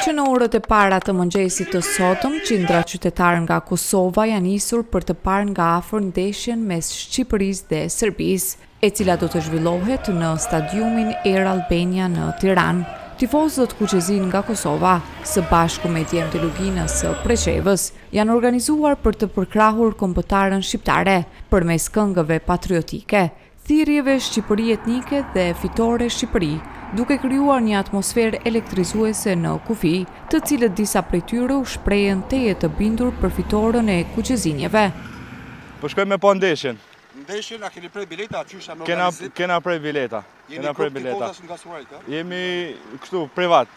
Që në orët e para të mëngjesit të sotëm, qindra qytetarë nga Kosova janë nisur për të parë nga afër ndeshjen mes Shqipërisë dhe Serbisë, e cila do të zhvillohet në stadiumin Air Albania në Tiranë. Tifozët kuqezin nga Kosova, së bashku me djemt e luginës së Preshevës, janë organizuar për të përkrahur kombëtaren shqiptare përmes këngëve patriotike, thirrjeve Shqipëri etnike dhe fitore Shqipëri, duke krijuar një atmosferë elektrizuese në kufi, të cilët disa prej tyre u shprehen teje të bindur për fitoren e kuqezinjeve. Po shkojmë me po ndeshjen. Ndeshjen, a keni prej bileta, qysha me organizim? Kena prej bileta. Jeni grup tifozas nga Suareka? Jemi kështu privat,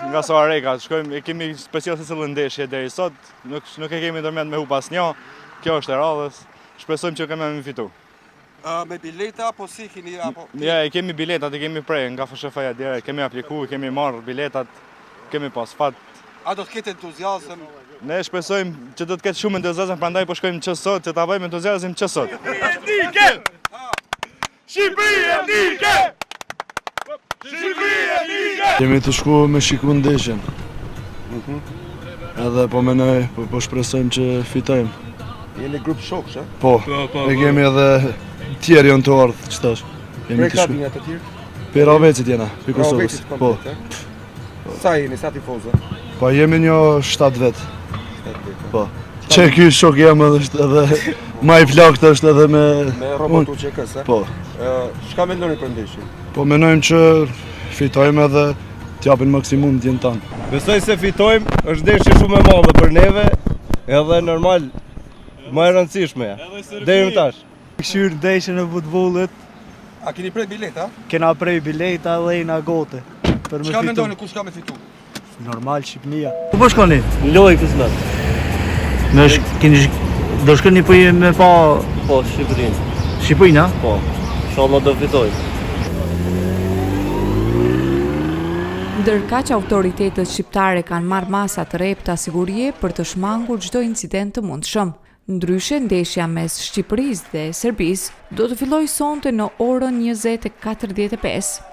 nga Suareka. Shkojmë, e kemi special se cillë ndeshje deri sot, nuk e kemi ndërmend me hu pas një. Kjo është e radhës. Shpresojmë që kemë me fitu. Me bileta, po si keni apo? Ja, e kemi biletat, e kemi prej nga FSHF-ja direkt, kemi apliku, kemi marrë biletat, kemi pas fat. A do të ketë entuziazëm? Ne shpresojmë që do të ketë shumë entuziazëm, prandaj po shkojmë që sot, që ta bëjmë entuziazëm që sot. Shqipëri etnike! Shqipëri etnike! Jemi të shku me shiku ndeshjen. Edhe po menoj, po shpresojmë që fitojmë. Jeni grup shoksh, a? Po, e kemi edhe tjerë janë të ardhë, që tash. Prej ka vinja të tjerë? Për Ravecit jena, për Kosovës. Po. Sa jeni, sa tifozë? Po jemi një 7 vetë. Po. Që ky shok jam edhe ma i flakt është edhe me... Me robotu që e kësë, Po. Shka mendoni për ndeshjen? Po menojmë që fitojmë edhe t'japin maksimum t'jen tanë. Besoj se fitojmë, është ndeshje shumë e madhe për neve, edhe normal, më e rëndësishme. Deri më tash. Këshyrë ndeshjen e futbollit. A keni prej bileta? Kena prej bileta dhe i na gote. Çka mendoni kush ka me fitu? Normal Shqipnia. Ku po shkoni? Loj kësmet. Do shkoni me pa Po, Shqipërinë. Shqipërinë, a? Po, inshallah do fitojmë. Ndërkaq autoritetet shqiptare kanë marrë masa të repta sigurie për të shmangur çdo incident të mundshëm. Ndryshe, ndeshja mes Shqipërisë dhe Serbisë do të fillojë sonte në orën 20:45.